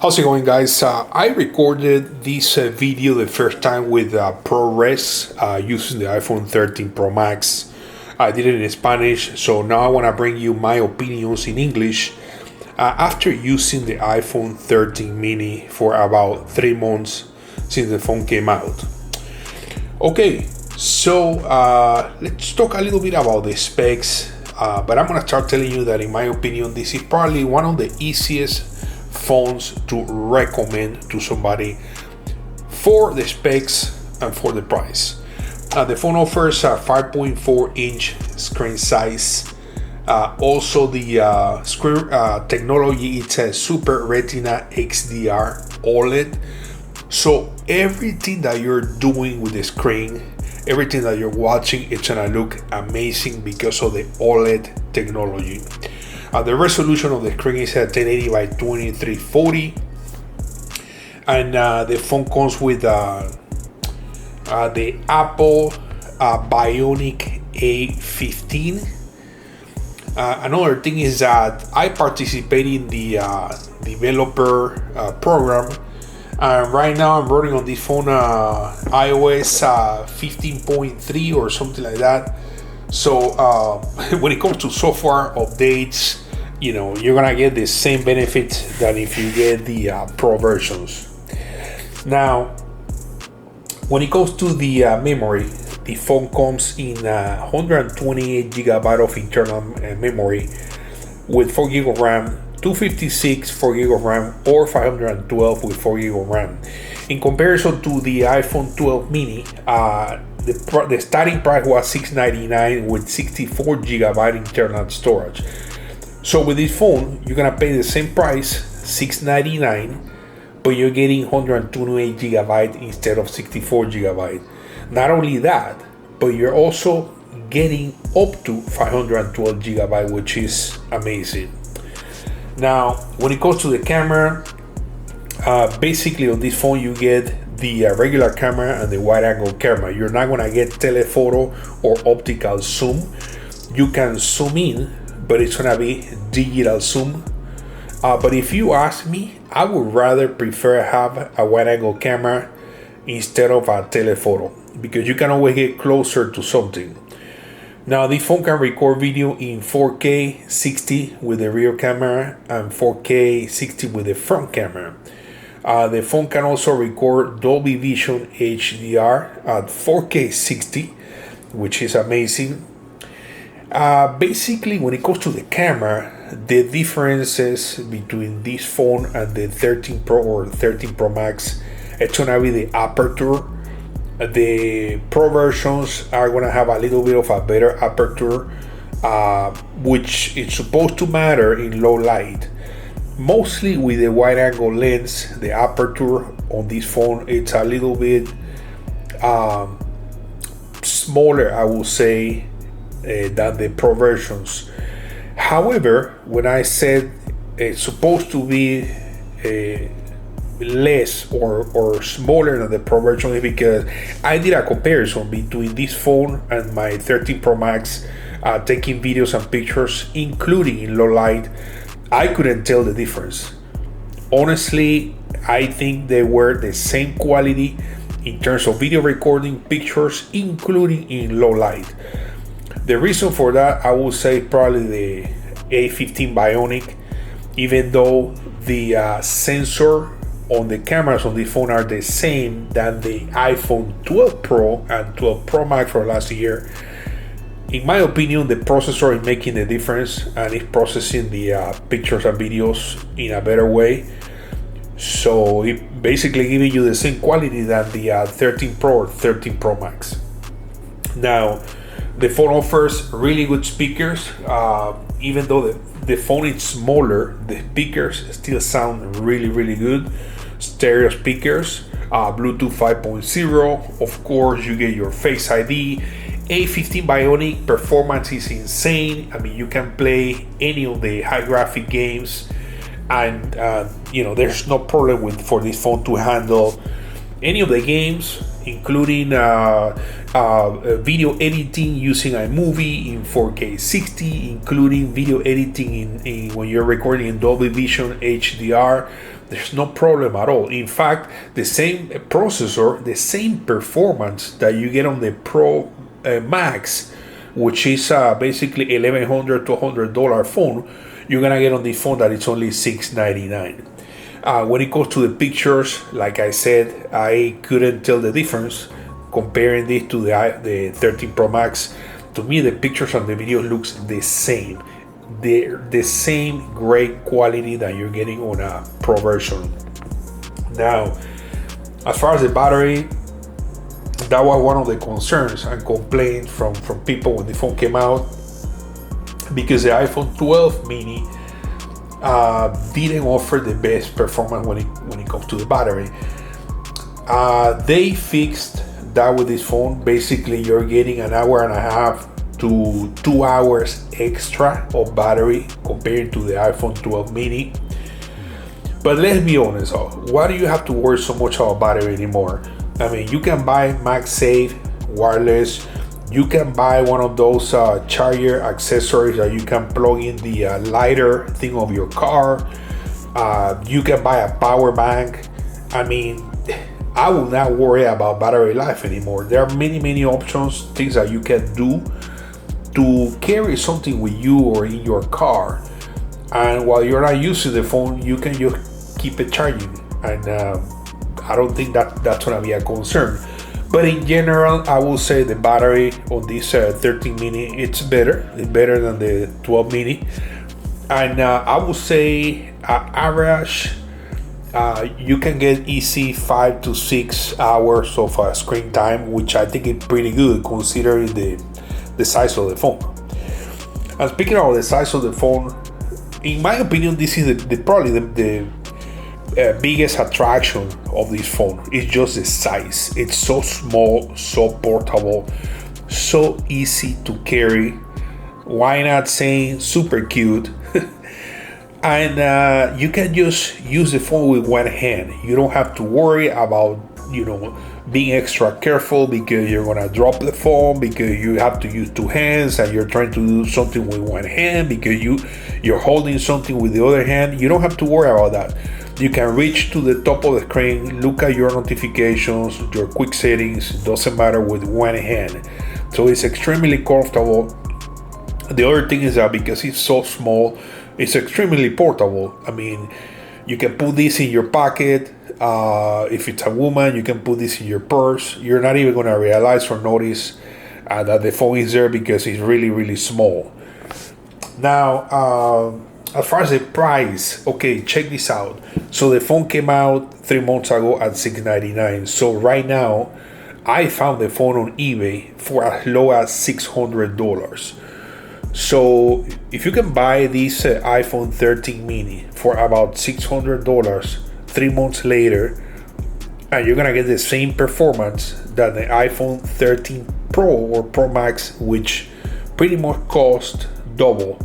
How's it going, guys? I recorded this video the first time with ProRes using the iPhone 13 Pro Max. I did it in Spanish, so now I want to bring you my opinions in English after using the iPhone 13 mini for about 3 months since the phone came out. Okay, so let's talk a little bit about the specs, but I'm going to start telling you that in my opinion, this is probably one of the easiest phones to recommend to somebody for the specs and for the price. The phone offers a 5.4 inch screen size. Also the screen technology, it's a Super Retina XDR OLED. So everything that you're doing with the screen, everything that you're watching, it's gonna look amazing because of the OLED technology. The resolution of the screen is at 1080 by 2340, and the phone comes with the Apple Bionic A15. Another thing is that I participate in the developer program, and right now I'm running on this phone iOS 15.3 or something like that. So when it comes to software updates, you know, you're gonna get the same benefits than if you get the Pro versions. Now, when it comes to the memory, the phone comes in 128 gigabyte of internal memory with 4 gig of RAM, 256 4 gig of RAM, or 512 with 4 gig of RAM. In comparison to the iPhone 12 mini, the starting price was $699 with 64 gigabyte internal storage. So with this phone, you're gonna pay the same price, $699, but you're getting 128 gigabyte instead of 64 gigabyte. Not only that, but you're also getting up to 512 gigabyte, which is amazing. Now, when it comes to the camera, basically on this phone you get the regular camera and the wide angle camera. You're not gonna get telephoto or optical zoom. You can zoom in, but it's gonna be digital zoom. But if you ask me, I would rather prefer have a wide angle camera instead of a telephoto, because you can always get closer to something. Now, this phone can record video in 4K 60 with the rear camera and 4K 60 with the front camera. The phone can also record Dolby Vision HDR at 4K 60, which is amazing. Basically, when it comes to the camera, the differences between this phone and the 13 Pro or 13 Pro Max, it's gonna be the aperture. The Pro versions are gonna have a little bit of a better aperture, which is supposed to matter in low light. Mostly with the wide angle lens, the aperture on this phone, it's a little bit smaller, I will say, than the Pro versions. However, when I said it's supposed to be less or smaller than the Pro version, is because I did a comparison between this phone and my 13 Pro Max, taking videos and pictures, including in low light. I couldn't tell the difference. Honestly, I think they were the same quality in terms of video recording, pictures, including in low light. The reason for that, I would say probably the A15 Bionic, even though the sensor on the cameras on the phone are the same than the iPhone 12 Pro and 12 Pro Max for last year. In my opinion, the processor is making the difference and it's processing the pictures and videos in a better way. So it basically giving you the same quality than the 13 Pro or 13 Pro Max. Now, the phone offers really good speakers. Even though the phone is smaller, the speakers still sound really, really good. Stereo speakers, Bluetooth 5.0. Of course, you get your Face ID. A15 Bionic performance is insane. I mean, you can play any of the high graphic games, and you know, there's no problem for this phone to handle any of the games, including video editing using iMovie in 4K 60, including video editing in when you're recording in Dolby Vision HDR. There's no problem at all. In fact, the same processor, the same performance that you get on the Pro Max, which is basically $1,100 to $100 phone, you're gonna get on the phone that it's only $699. When it comes to the pictures, like I said, I couldn't tell the difference comparing this to the 13 Pro Max. To me, the pictures and the video looks the same. They're the same great quality that you're getting on a Pro version. Now, as far as the battery, that was one of the concerns and complaints from people when the phone came out, because the iPhone 12 mini didn't offer the best performance when it comes to the battery. They fixed that with this phone. Basically, you're getting an hour and a half to 2 hours extra of battery compared to the iPhone 12 mini. But let's be honest, why do you have to worry so much about battery anymore? I mean, you can buy MagSafe wireless. You can buy one of those charger accessories that you can plug in the lighter thing of your car. You can buy a power bank. I mean, I will not worry about battery life anymore. There are many options, things that you can do to carry something with you or in your car. And while you're not using the phone, you can just keep it charging. And I don't think that's gonna be a concern. But in general, I will say the battery on this 13 mini, it's better. It's better than the 12 mini. And I will say average, you can get easy 5 to 6 hours of screen time, which I think is pretty good considering the size of the phone. And speaking of the size of the phone, in my opinion, this is probably the biggest attraction of this phone. Is just the size. It's so small, so portable, so easy to carry. Why not say super cute? And you can just use the phone with one hand. You don't have to worry about being extra careful because you're gonna drop the phone, because you have to use two hands and you're trying to do something with one hand because you're holding something with the other hand. You don't have to worry about that. You can reach to the top of the screen, look at your notifications, your quick settings. It doesn't matter with one hand. So it's extremely comfortable. The other thing is that because it's so small, it's extremely portable. I mean, you can put this in your pocket. If it's a woman, you can put this in your purse. You're not even going to realize or notice that the phone is there because it's really small. Now, as far as the price, okay, check this out. So the phone came out 3 months ago at $699. So right now, I found the phone on eBay for as low as $600. So if you can buy this iPhone 13 mini for about $600 3 months later, and you're gonna get the same performance that the iPhone 13 Pro or Pro Max, which pretty much cost double.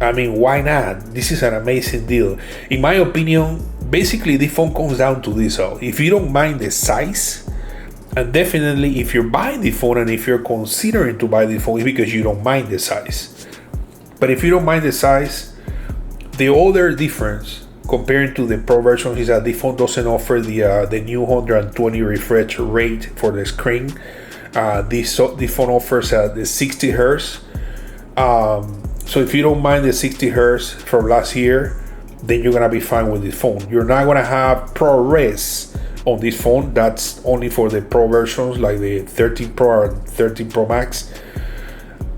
I mean, why not? This is an amazing deal. In my opinion, basically the phone comes down to this. If you don't mind the size, and definitely if you're buying the phone and if you're considering to buy the phone, it's because you don't mind the size. But if you don't mind the size, the other difference comparing to the Pro version is that the phone doesn't offer the new 120 refresh rate for the screen. The phone offers the 60 hertz. So if you don't mind the 60 hertz from last year, then you're gonna be fine with this phone. You're not gonna have ProRes on this phone. That's only for the Pro versions like the 13 Pro and 13 Pro Max.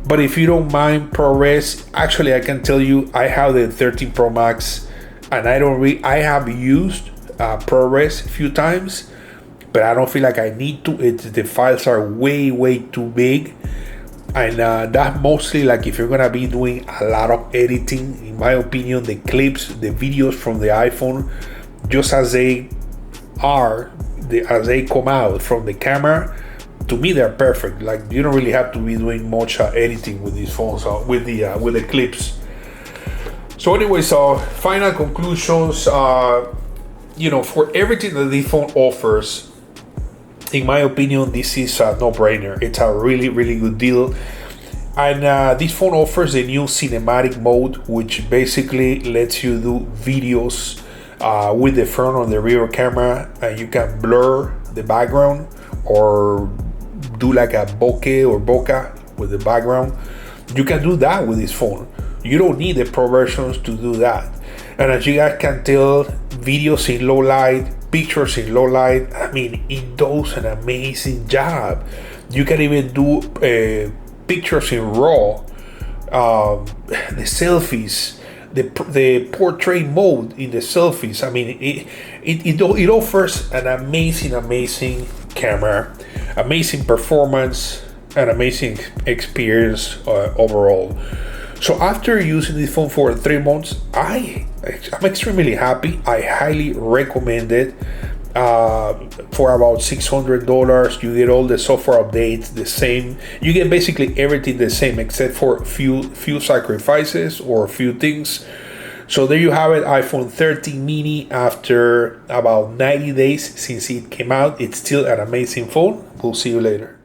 But if you don't mind ProRes, actually I can tell you I have the 13 Pro Max and I have used ProRes a few times, but I don't feel like I need to. The files are way too big. And that's mostly like if you're gonna be doing a lot of editing. In my opinion, the clips, the videos from the iPhone, just as they are, as they come out from the camera, to me they're perfect. Like you don't really have to be doing much editing with these phones, with the clips. So anyway, so final conclusions. For everything that the phone offers, in my opinion, this is a no-brainer. It's a really, really good deal. And this phone offers the new cinematic mode, which basically lets you do videos with the front or the rear camera, and you can blur the background or do like a bokeh or bokeh with the background. You can do that with this phone. You don't need the pro versions to do that. And as you guys can tell, videos in low light, pictures in low light, I mean, it does an amazing job. You can even do pictures in RAW, the selfies, the portrait mode in the selfies. I mean, it offers an amazing camera, amazing performance, and amazing experience overall. So after using this phone for 3 months, I'm extremely happy. I highly recommend it. For about $600, you get all the software updates the same. You get basically everything the same except for few sacrifices or a few things. So there you have it, iPhone 13 mini. After about 90 days since it came out, it's still an amazing phone. We'll see you later.